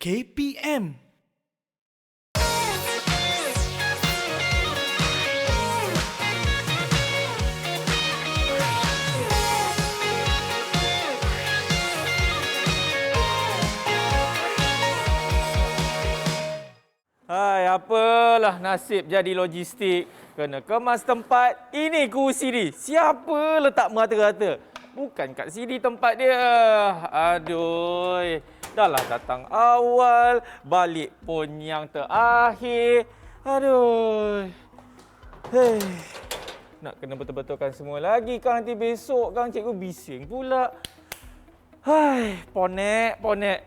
KPM. Hai, apalah nasib jadi logistik. Kena kemas tempat. Ini kursi ni. Siapa letak merata-rata? Bukan kat sini tempat dia. Aduh. Dah lah datang awal. Balik pun yang terakhir. Aduh. Hei. Nak kena betul-betulkan semua lagi kan nanti besok kan cikgu bising pula. Hai, ponek.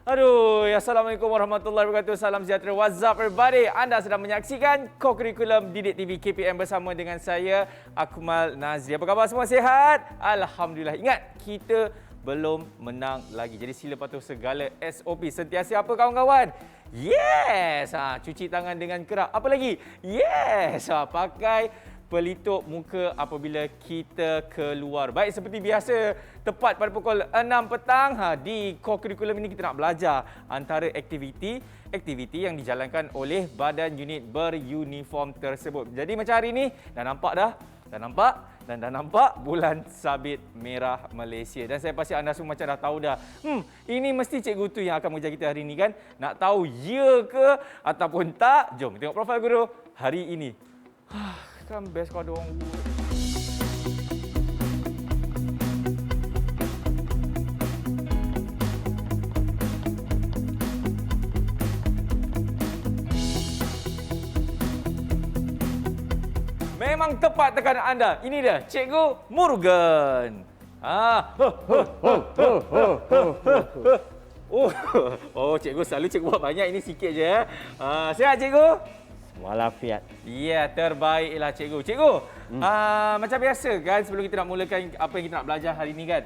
Aduh, Assalamualaikum warahmatullahi wabarakatuh. Salam sejahtera. What's up everybody? Anda sedang menyaksikan Co-Curriculum Didik TV KPM bersama dengan saya, Akmal Nazri. Apa khabar semua? Sihat? Alhamdulillah. Ingat, kita belum menang lagi. Jadi sila patuh segala SOP. Sentiasa apa kawan-kawan? Yes! Cuci tangan dengan kerap. Apa lagi? Yes! Pakai pelitup muka apabila kita keluar. Baik, seperti biasa, tepat pada pukul 6 petang, di Co-Curriculum ini kita nak belajar antara aktiviti yang dijalankan oleh badan unit beruniform tersebut. Jadi macam hari ini, dah nampak bulan sabit merah Malaysia. Dan saya pasti anda semua macam dah tahu dah. Ini mesti cikgu tu yang akan mengajar kita hari ini kan? Nak tahu ya ke ataupun tak? Jom tengok profil guru hari ini. Kan best kalau ada orang guru. Memang tepat tekanan anda. Ini dia, Cikgu Murugan. Oh, cikgu selalu cikgu buat banyak, ini sikit je. Sihat cikgu? Walafiat. Ya, terbaiklah cikgu. Cikgu, macam biasa kan sebelum kita nak mulakan apa yang kita nak belajar hari ini kan,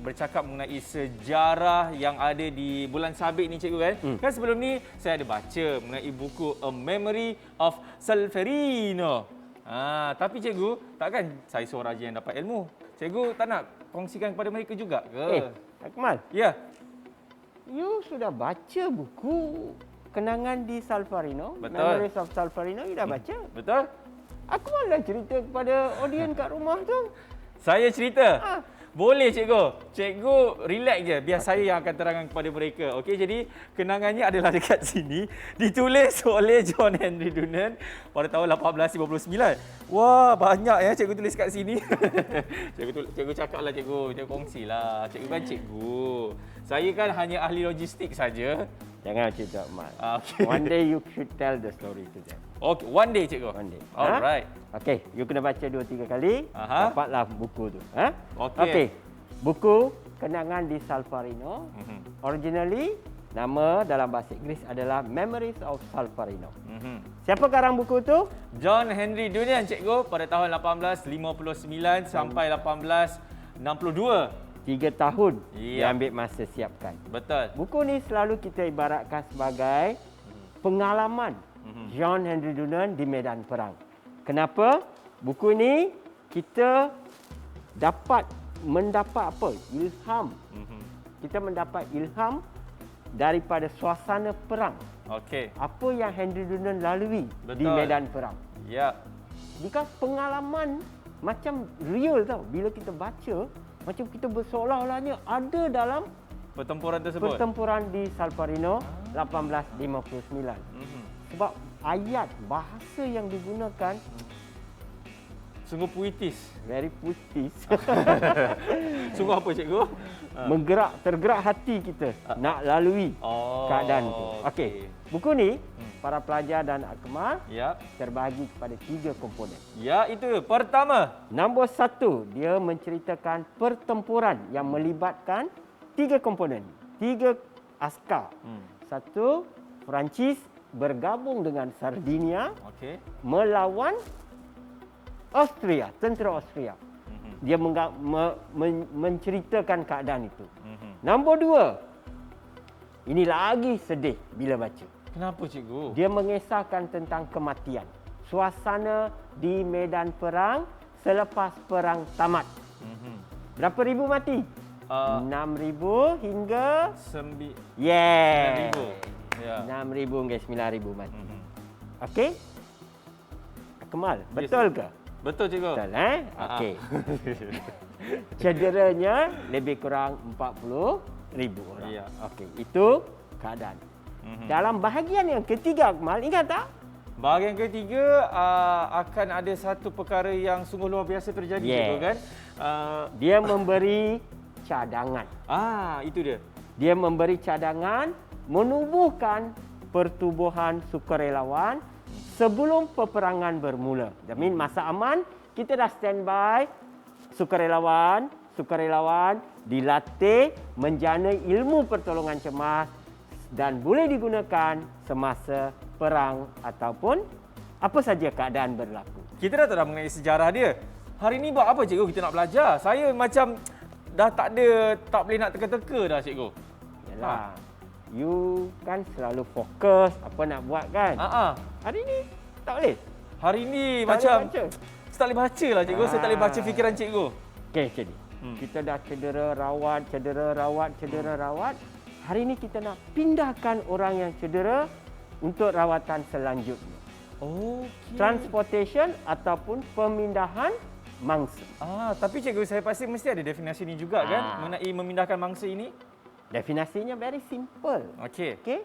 bercakap mengenai sejarah yang ada di bulan sabit ni cikgu kan. Kan sebelum ni saya ada baca mengenai buku A Memory of Solferino. Tapi cikgu, takkan saya seorang je yang dapat ilmu. Cikgu tak nak kongsikan kepada mereka juga ke? Akmal. Ya. You sudah baca buku Kenangan di Solferino? Betul. Memories of Solferino, you dah baca? Betul? Aku malah cerita kepada audiens kat rumah tu. Saya cerita? Boleh cikgu. Cikgu relax je. Biar saya yang akan terangkan kepada mereka. Okey, jadi kenangannya adalah dekat sini. Ditulis oleh John Henry Dunant pada tahun 1859. Wah, banyak ya cikgu tulis kat sini. Cikgu cakaplah cikgu. Cikgu kongsilah. Cikgu kan cikgu. Saya kan hanya ahli logistik saja. Jangan cerita, Akmal. Okay. One day you should tell the story to them. Okay, one day cikgu. One day. Alright. Okey, you kena baca 2-3 kali. Dapatlah buku tu. Okey. Buku Kenangan di Solferino. Originally, nama dalam bahasa Inggeris adalah Memories of Solferino. Siapa karang buku tu? John Henry Dunant cikgu pada tahun 1859 sampai 1862. 3 tahun Ya. dia ambil masa siapkan. Betul. Buku ni selalu kita ibaratkan sebagai pengalaman John Henry Dunant di medan perang. Kenapa? Buku ni kita mendapat apa? Ilham. Kita mendapat ilham daripada suasana perang. Okey. Apa yang Henry Dunant lalui di Betul. medan perang. Ya. Jika pengalaman macam real tau. Bila kita baca, macam kita berseolah-olahnya ada dalam Pertempuran tersebut. pertempuran di Solferino 1859. Sebab ayat bahasa yang digunakan Sungguh puitis. very puitis. Sungguh apa cikgu? Tergerak hati kita nak lalui keadaan itu. Okey. Buku ni para pelajar dan Akmal Ya. terbahagi kepada 3 komponen. Ya, itu. Pertama. Nombor 1, dia menceritakan pertempuran yang melibatkan 3 komponen. 3 askar. Satu, Perancis bergabung dengan Sardinia Okey. melawan Austria, tentera Austria. Dia menceritakan keadaan itu. Nombor 2, ini lagi sedih bila baca. Kenapa cikgu? Dia mengisahkan tentang kematian. Suasana di medan perang selepas perang tamat. Berapa ribu mati? 6,000 hingga Sembi... yeah. 9,000. Ya. 6,000 hingga 9,000 man. Okey. Kemal, betul ke? Betul cikgu. Betul okey. Cederanya lebih kurang 40,000 orang. Ya. Okey, itu keadaan. Dalam bahagian yang ketiga Kemal, ingat tak? Bahagian ketiga akan ada satu perkara yang sungguh luar biasa terjadi cikgu kan. Dia memberi cadangan. Itu dia. Dia memberi cadangan menubuhkan pertubuhan sukarelawan sebelum peperangan bermula. Jamin masa aman, kita dah standby. Sukarelawan dilatih menjana ilmu pertolongan cemas dan boleh digunakan semasa perang ataupun apa saja keadaan berlaku. Kita dah tahu dah mengenai sejarah dia. Hari ni buat apa cikgu kita nak belajar? Saya macam dah tak boleh nak teka-teka dah cikgu. Yalah. You kan selalu fokus apa nak buat kan? Hari ni tak boleh. Hari ni Tak macam boleh baca. saya tak boleh baca lah cikgu. Saya tak boleh baca fikiran cikgu. Okey, jadi. Kita dah cedera, rawat. Hari ni kita nak pindahkan orang yang cedera untuk rawatan selanjutnya. Okey. Transportation ataupun pemindahan mangsa. Tapi cikgu saya pasti mesti ada definisi ni juga kan mengenai memindahkan mangsa ini. Definisinya very simple. Okey. Okey.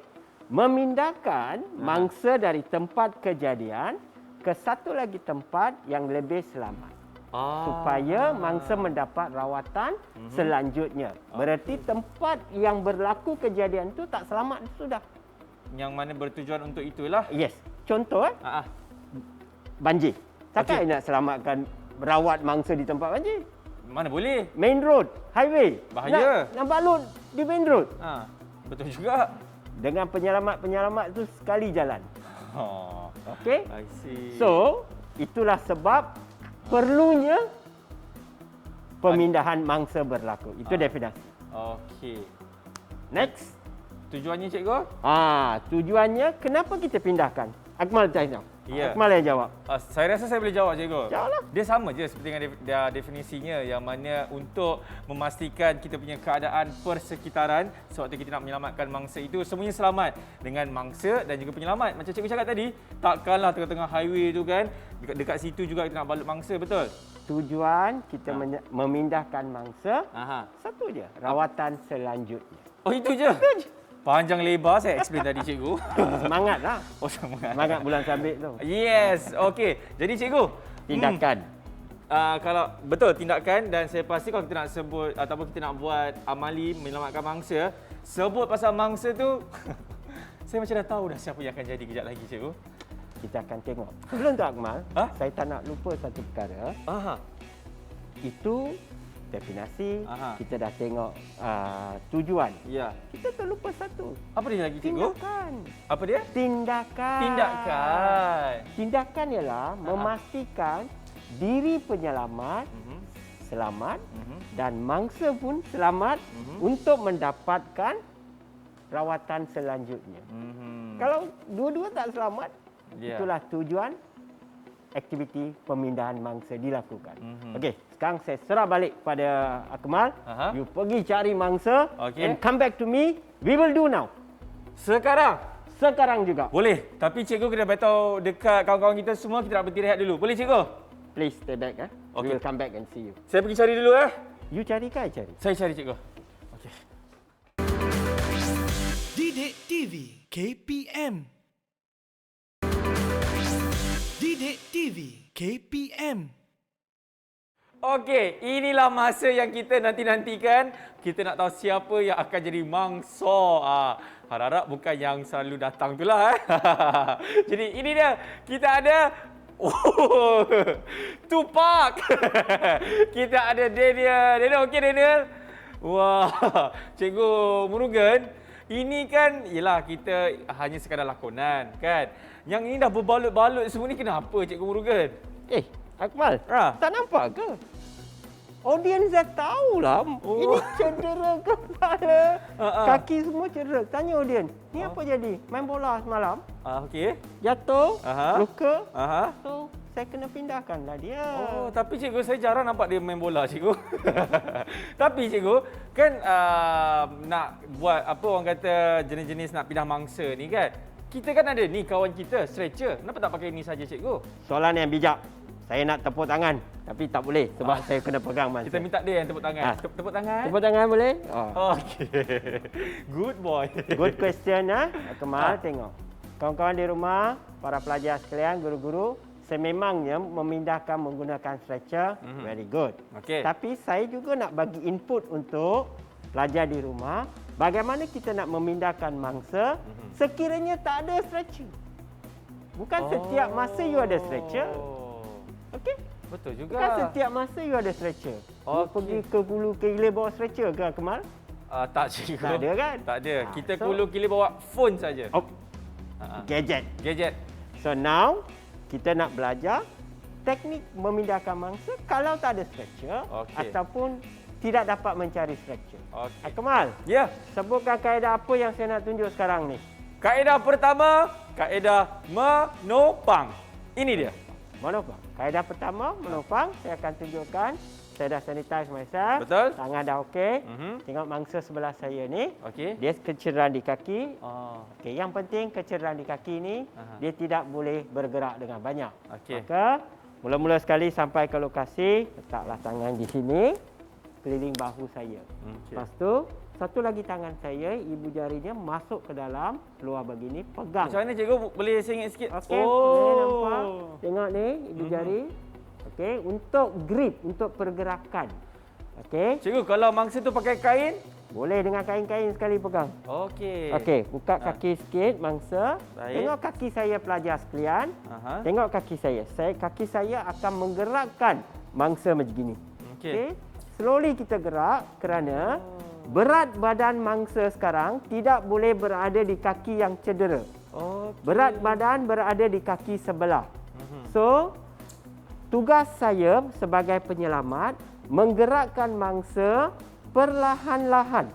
Memindahkan mangsa dari tempat kejadian ke satu lagi tempat yang lebih selamat. Supaya mangsa mendapat rawatan selanjutnya. Berarti tempat yang berlaku kejadian itu tak selamat sudah. Yang mana bertujuan untuk itulah. Yes. Contoh banjir. Takkan nak selamatkan rawat mangsa di tempat banjir? Mana boleh. Main road, highway. Bahaya. Nak balut di main road. Betul juga. Dengan penyelamat-penyelamat tu sekali jalan. Okey? I see. So, itulah sebab perlunya pemindahan mangsa berlaku. Itu definisi. Okey. Next. Tujuannya cikgu? Tujuannya kenapa kita pindahkan? Akmal tanya. Ya. Akmal yang jawab. Saya rasa saya boleh jawab cikgu. Jawablah. Dia sama je seperti dengan definisinya yang mana untuk memastikan kita punya keadaan persekitaran sewaktu kita nak menyelamatkan mangsa itu semuanya selamat dengan mangsa dan juga penyelamat. Macam cikgu cakap tadi, takkanlah tengah-tengah highway tu kan, dekat situ juga kita nak balut mangsa, betul? Tujuan kita memindahkan mangsa satu je, rawatan selanjutnya. Oh itu je? Panjang lebar saya explain tadi cikgu. Semangatlah. Semangat bulan sabit tu. Yes, okey. Jadi cikgu, tindakan. Kalau betul tindakan dan saya pasti kalau kita nak sebut ataupun kita nak buat amali menyelamatkan mangsa, sebut pasal mangsa tu saya macam dah tahu dah siapa yang akan jadi kejap lagi cikgu. Kita akan tengok. Sebelum tu Akmal, saya tak nak lupa satu perkara. Itu definisi, kita dah tengok tujuan. Ya. Kita terlupa satu. Apa dia lagi cikgu? Tindakan. Apa dia? Tindakan. Tindakan ialah memastikan diri penyelamat selamat dan mangsa pun selamat untuk mendapatkan rawatan selanjutnya. Kalau dua-dua tak selamat, itulah tujuan aktiviti pemindahan mangsa dilakukan. Okey, sekarang saya serah balik pada Akmal. You pergi cari mangsa and come back to me. We will do now. Sekarang juga. Boleh, tapi cikgu kena beritahu dekat kawan-kawan kita semua kita nak berhenti rehat dulu. Boleh cikgu? Please stay back. We will come back and see you. Saya pergi cari dulu You cari ke I cari? Saya cari cikgu. Okey. Didik TV KPM. Didik TV KPM. Okey, inilah masa yang kita nanti-nantikan. Kita nak tahu siapa yang akan jadi mangsa. Harap-harap bukan yang selalu datang tu lah. Jadi ini dia. Kita ada Tupac. Kita ada Daniel. Daniel okey Daniel? Wah, Cikgu Murugan. Ini kan, yelah kita hanya sekadar lakonan kan. Yang ini dah berbalut-balut semua ni kenapa Cikgu Murugan? Akmal, tak nampak ke? Audiens dah tahulah. Ini cedera kepala. Kaki semua cedera. Tanya audiens, ni apa jadi? Main bola semalam? Okey. Jatuh, luka. So, saya kena pindahkanlah dia. Oh, tapi cikgu saya jarang nampak dia main bola cikgu. Tapi cikgu kan nak buat apa orang kata jenis-jenis nak pindah mangsa ni kan. Kita kan ada ni kawan kita stretcher. Kenapa tak pakai ni saja cikgu? Soalan yang bijak. Saya nak tepuk tangan tapi tak boleh sebab saya kena pegang mangsa. Kita minta dia yang tepuk tangan. Tepuk tangan. Tepuk tangan boleh? Okey. Good boy. Good question Kemal, tengok. Kawan-kawan di rumah, para pelajar sekalian, guru-guru, sememangnya memindahkan menggunakan stretcher, very good. Okey. Tapi saya juga nak bagi input untuk pelajar di rumah, bagaimana kita nak memindahkan mangsa sekiranya tak ada stretcher. Bukan setiap masa you ada stretcher. Okey? Betul juga. Bukan setiap masa you ada stretcher. You pergi ke Hulu ke Hilir bawa stretcher ke Kemal? Tak cikgu. Tak ada kan? Tak ada. Kita kulu-kili bawa phone saja. Oh, gadget. Gadget. So now kita nak belajar teknik memindahkan mangsa kalau tak ada stretcher ataupun tidak dapat mencari stretcher. Okey. Kemal, Ya. sebutkan kaedah apa yang saya nak tunjuk sekarang ni. Kaedah pertama, kaedah menopang. Ini dia. Menopang. Kaedah pertama, menopang. Saya akan tunjukkan. Saya dah sanitize myself. Betul. Tangan dah okey. Tengok mangsa sebelah saya ni. Okey. Dia kecederaan di kaki. Oh. Okey, yang penting kecederaan di kaki ni dia tidak boleh bergerak dengan banyak. Okey. Maka mula-mula sekali sampai ke lokasi, letaklah tangan di sini keliling bahu saya. Okey. Lepas tu satu lagi tangan saya, ibu jarinya masuk ke dalam, keluar begini, pegang. Macam mana cikgu boleh sengit sikit? Okey, boleh nampak. Tengok ni ibu jari. Okey, untuk grip, untuk pergerakan. Okey. Cikgu, kalau mangsa tu pakai kain? Boleh dengan kain-kain sekali pegang. Okey. Okey, buka kaki sikit mangsa. Baik. Tengok kaki saya pelajar sekalian. Aha. Tengok kaki saya. Kaki saya akan menggerakkan mangsa macam gini. Okey. Okey. Slowly kita gerak kerana berat badan mangsa sekarang tidak boleh berada di kaki yang cedera. Berat badan berada di kaki sebelah. So, tugas saya sebagai penyelamat menggerakkan mangsa perlahan-lahan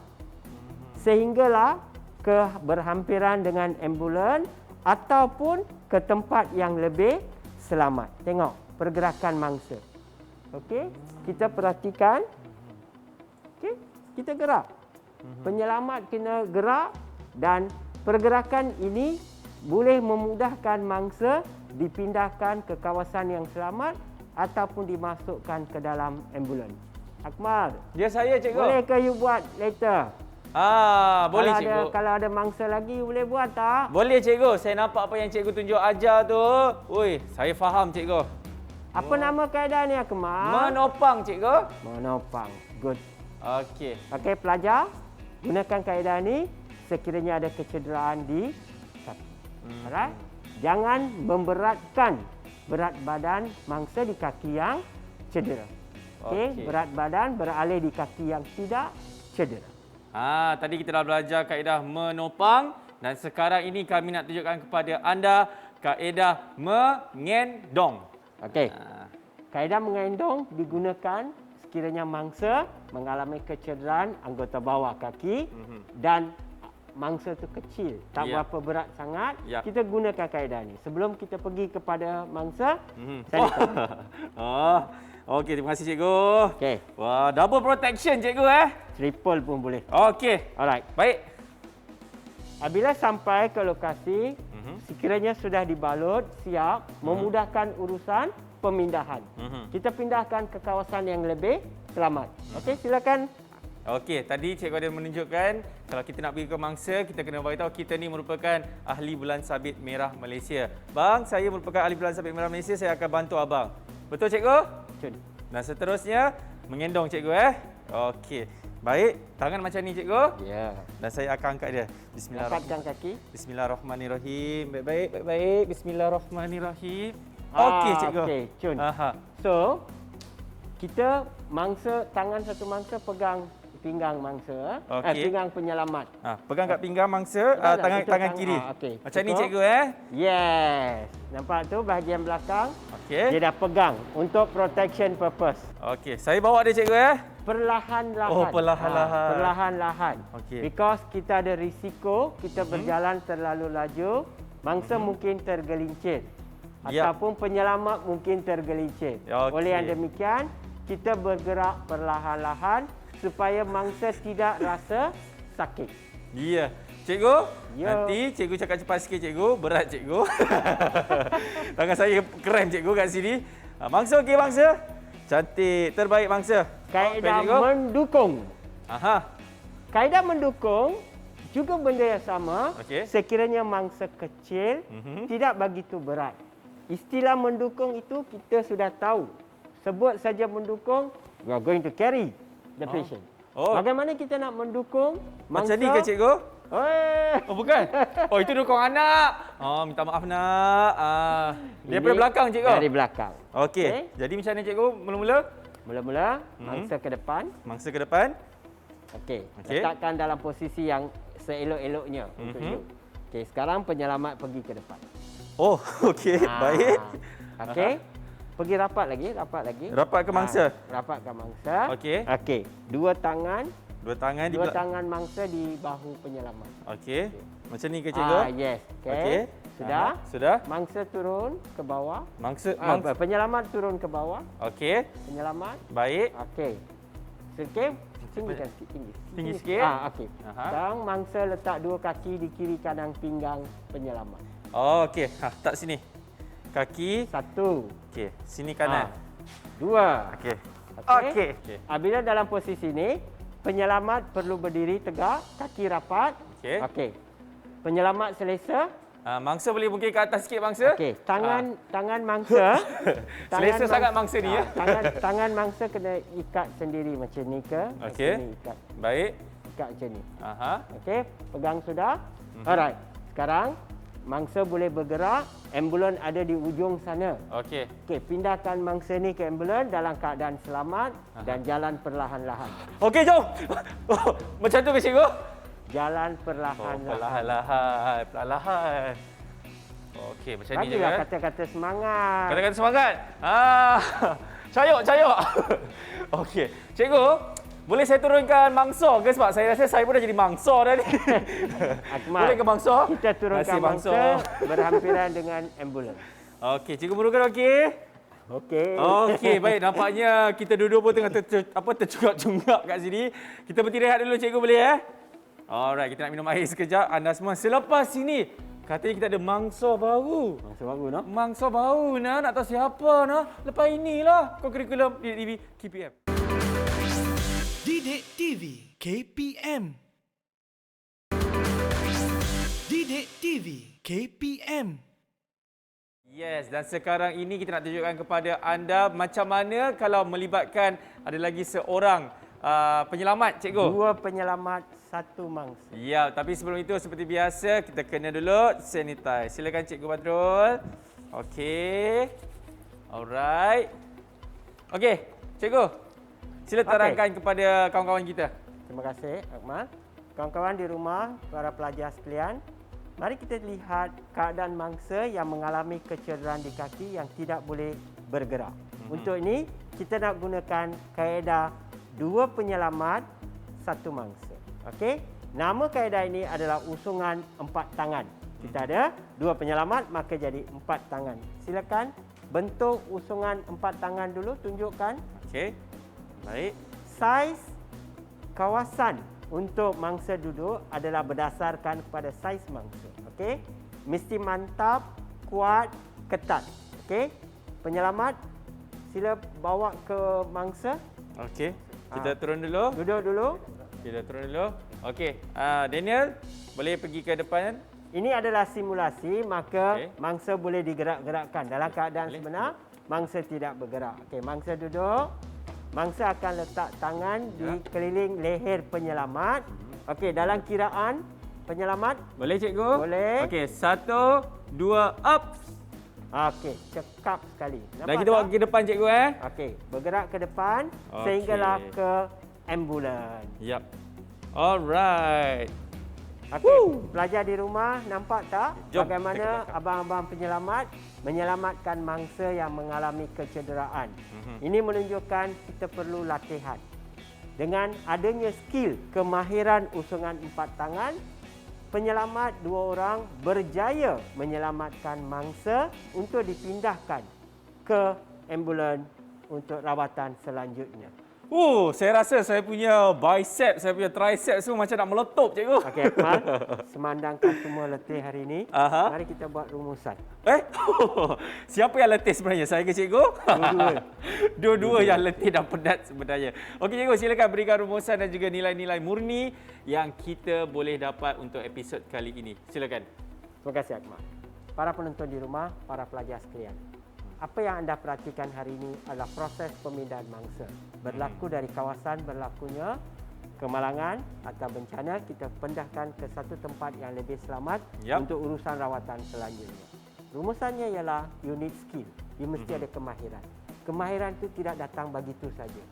sehinggalah ke berhampiran dengan ambulan ataupun ke tempat yang lebih selamat. Tengok pergerakan mangsa. Okey, kita perhatikan. Okey, kita gerak. Penyelamat kena gerak dan pergerakan ini boleh memudahkan mangsa dipindahkan ke kawasan yang selamat ataupun dimasukkan ke dalam ambulan. Akmal, Dia saya cikgu. boleh ke you buat later? Boleh kalau cikgu. Kalau ada mangsa lagi, you boleh buat tak? Boleh cikgu. Saya nampak apa yang cikgu tunjuk ajar tu. Ui, saya faham cikgu. Apa nama kaedah ni, Akmal? Menopang cikgu. Menopang. Good. Okey. Okey, pelajar, gunakan kaedah ni sekiranya ada kecederaan di kaki. Alright? Jangan memberatkan berat badan mangsa di kaki yang cedera. Okey, berat badan beralih di kaki yang tidak cedera. Tadi kita dah belajar kaedah menopang dan sekarang ini kami nak tunjukkan kepada anda kaedah mengendong. Okey. Kaedah mengendong digunakan sekiranya mangsa mengalami kecederaan anggota bawah kaki dan mangsa tu kecil, tak berapa berat sangat, kita gunakan kaedah ni. Sebelum kita pergi kepada mangsa, saya Okey, terima kasih cikgu. Okey. Wah, double protection cikgu triple pun boleh. Okey. Alright. Baik. Apabila sampai ke lokasi, sekiranya sudah dibalut, siap, memudahkan urusan pemindahan. Kita pindahkan ke kawasan yang lebih selamat. Okey, silakan. Okey, tadi cikgu ada menunjukkan kalau kita nak pergi ke mangsa, kita kena beritahu kita ni merupakan ahli bulan sabit merah Malaysia. Bang, saya merupakan ahli bulan sabit merah Malaysia, saya akan bantu abang. Betul cikgu? Betul. Dan seterusnya mengendong cikgu Okey. Baik, tangan macam ni cikgu. Ya. Dan saya akan angkat dia. Dapatkan kaki. Bismillahirrahmanirrahim. Baik. Bismillahirrahmanirrahim. Okey cikgu. Okey, cun. So, kita tangan satu mangsa pegang pinggang mangsa, pinggang penyelamat. Pegang kat pinggang mangsa, tangan kiri. Okay. Macam ni cikgu Yes. Nampak tu bahagian belakang? Okey. Dia dah pegang untuk protection purpose. Okey, saya bawa dia cikgu Perlahan-lahan. Oh, perlahan-lahan. Perlahan-lahan. Okey. Because kita ada risiko kita berjalan terlalu laju, mangsa mungkin tergelincir. Ya. ataupun penyelamat mungkin tergelincir. Okey. Oleh yang demikian, kita bergerak perlahan-lahan supaya mangsa tidak rasa sakit. Ya. Cikgu, Ya. nanti cikgu cakap cepat sikit cikgu, berat cikgu. Tangan saya krem cikgu kat sini. Mangsa okey mangsa? Cantik, terbaik mangsa. Kaedah cikgu? mendukung. Aha. Kaedah mendukung juga benda yang sama. Okey. Sekiranya mangsa kecil, tidak begitu berat. Istilah mendukung itu kita sudah tahu. Sebut saja mendukung, we are going to carry the patient. Oh. Bagaimana kita nak mendukung Macam mangsa? ni ke cikgu? Oh, bukan? Oh, itu dukung anak. Oh, minta maaf nak. Daripada Ini belakang cikgu? Dari belakang. Okey. Okey. Jadi macam mana cikgu? Mula-mula? Mula-mula, mangsa ke depan. Mangsa ke depan. Okey. Okey. Letakkan dalam posisi yang seelok-eloknya untuk you. Okey, sekarang penyelamat pergi ke depan. Oh, okey. Baik. Okey. Pergi rapat lagi. Rapat ke mangsa? Rapat ke mangsa. Okey. Okey. Dua tangan Dua tangan mangsa di bahu penyelamat. Okey. Macam ni ke cikgu? Yes. Okey. Okey. Sudah? Sudah? Mangsa turun ke bawah. Mangsa. Penyelamat turun ke bawah. Okey. Penyelamat. Baik. Okey. Okey. Tinggikan sikit. Tinggi sikit. Okey. Aha. Sekarang mangsa letak dua kaki di kiri kanan pinggang penyelamat. Oh, okey. Tak sini. Kaki. Satu. Okey. Sini kanan. Dua. Okey. Okey. Okey. Bila dalam posisi ini, penyelamat perlu berdiri tegak, kaki rapat. Okey. Okey. Penyelamat selesa. Mangsa boleh mungkin ke atas sikit mangsa? Okey, tangan mangsa. Selesa sangat mangsa ni ya. Tangan mangsa kena ikat sendiri macam ni ke? Okey. Macam ni ikat. Baik. Ikat macam ni. Aha. Okey, pegang sudah. Alright. Sekarang mangsa boleh bergerak, ambulan ada di ujung sana. Okey. Okey, pindahkan mangsa ni ke ambulan dalam keadaan selamat dan jalan perlahan-lahan. Okey, jom. Oh, macam tu ke cikgu? Jalan Oh, perlahan-lahan. perlahan-lahan, perlahan. Okey, macam ni je Bagilah kan? kata-kata semangat. Kata-kata semangat. Cayok. Okey. Cikgu, boleh saya turunkan mangsa ke? Sebab saya rasa saya pun dah jadi mangsa dah ni. Akmal, Boleh ke mangsa? kita turunkan Terima kasih, mangsa berhampiran dengan ambulans. Okey, cikgu mulakan okey? Okey. Okey, baik. Nampaknya kita dua-dua pun tengah tercungap-cungap kat sini. Kita berhenti rehat dulu, cikgu boleh Alright, kita nak minum air sekejap. Anda semua selepas ini, katanya kita ada mangsa baru. Mangsa baru nak? Mangsa baru nak tahu siapa Lepas inilah kurikulum Didik TV KPM. Didik TV KPM. Didik TV KPM. Yes, dan sekarang ini kita nak tunjukkan kepada anda macam mana kalau melibatkan ada lagi seorang penyelamat, cikgu. Dua penyelamat, satu mangsa. Ya, tapi sebelum itu seperti biasa kita kena dulu sanitize. Silakan Cikgu Badrul. Okey. Alright. Okey, Cikgu. Sila terangkan kepada kawan-kawan kita. Terima kasih, Akmal. Kawan-kawan di rumah, para pelajar sekalian, mari kita lihat keadaan mangsa yang mengalami kecederaan di kaki yang tidak boleh bergerak. Untuk ini, kita nak gunakan kaedah dua penyelamat, satu mangsa. Okey? Nama kaedah ini adalah usungan empat tangan. Kita ada dua penyelamat, maka jadi empat tangan. Silakan bentuk usungan empat tangan dulu, tunjukkan. Okey. Baik. Saiz kawasan untuk mangsa duduk adalah berdasarkan kepada saiz mangsa. Okey? Mesti mantap, kuat, ketat. Okey? Penyelamat, sila bawa ke mangsa. Okey. Kita turun dulu. Duduk dulu. Kita turun dulu. Okey. Daniel, boleh pergi ke depan? Ini adalah simulasi, maka Okey. mangsa boleh digerak-gerakkan. Dalam keadaan sebenar, mangsa tidak bergerak. Okey, mangsa duduk. Mangsa akan letak tangan di keliling leher penyelamat. Okey, dalam kiraan penyelamat. Boleh, Cikgu? Boleh. Okey, 1, 2, up. Okey, cekap sekali. Dan kita bawa ke depan, Cikgu Okey, bergerak ke depan Okey. sehinggalah ke ambulan. Yap. Alright. Okey, pelajar di rumah nampak tak Jom, bagaimana kita ke belakang. abang-abang penyelamat menyelamatkan mangsa yang mengalami kecederaan. Ini menunjukkan kita perlu latihan. Dengan adanya skill, kemahiran usungan empat tangan, penyelamat 2 orang berjaya menyelamatkan mangsa untuk dipindahkan ke ambulans untuk rawatan selanjutnya. Saya rasa saya punya bicep, saya punya tricep semua macam nak meletup, cikgu. Okey, Akmal. Semandangkan semua letih hari ini, Aha. mari kita buat rumusan. Siapa yang letih sebenarnya? Saya ke cikgu? Dua-dua. Dua-dua yang letih dan penat sebenarnya. Okey cikgu, silakan berikan rumusan dan juga nilai-nilai murni yang kita boleh dapat untuk episod kali ini. Silakan. Terima kasih, Akmal. Para penonton di rumah, para pelajar sekalian. Apa yang anda perhatikan hari ini adalah proses pemindahan mangsa. Berlaku dari kawasan berlakunya kemalangan atau bencana, kita pindahkan ke satu tempat yang lebih selamat untuk urusan rawatan selanjutnya. Rumusannya ialah you need skill. You mesti ada kemahiran. Kemahiran itu tidak datang begitu saja.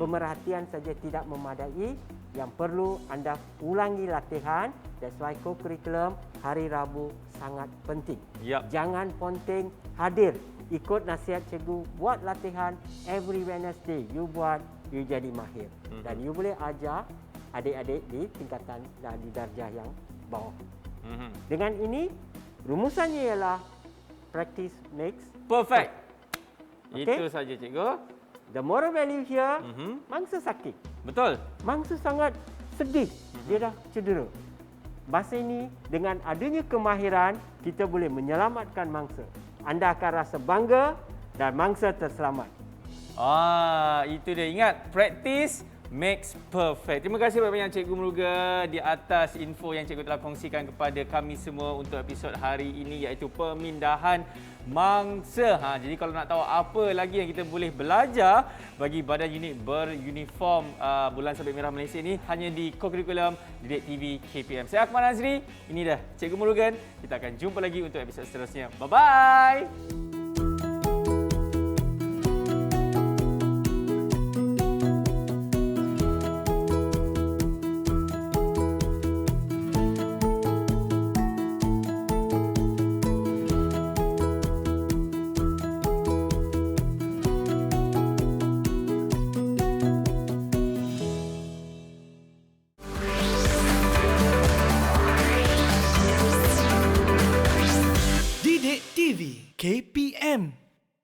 Pemerhatian saja tidak memadai. Yang perlu anda ulangi latihan. That's why co-curriculum hari Rabu sangat penting. Jangan ponteng, hadir. Ikut nasihat cikgu, buat latihan every Wednesday. You buat, you jadi mahir. Dan you boleh ajar adik-adik di tingkatan dan di darjah yang bawah. Dengan ini, rumusannya ialah practice makes Perfect. Okay. Itu saja cikgu. The moral value here, mangsa sakit. Betul. Mangsa sangat sedih. Dia dah cedera. Bahasa ini, dengan adanya kemahiran, kita boleh menyelamatkan mangsa. Anda akan rasa bangga dan mangsa terselamat. Itu dia. Ingat, practice makes perfect. Terima kasih banyak-banyak Cikgu Muruga di atas info yang cikgu telah kongsikan kepada kami semua untuk episod hari ini, iaitu pemindahan mangsa. Jadi kalau nak tahu apa lagi yang kita boleh belajar bagi badan unit beruniform Bulan Sabit Merah Malaysia ini, hanya di co-curriculum Didik TV KPM. Saya Akmal Nazri, ini dah Cikgu Murugan. Kita akan jumpa lagi untuk episod seterusnya. Bye-bye! Didik TV KPM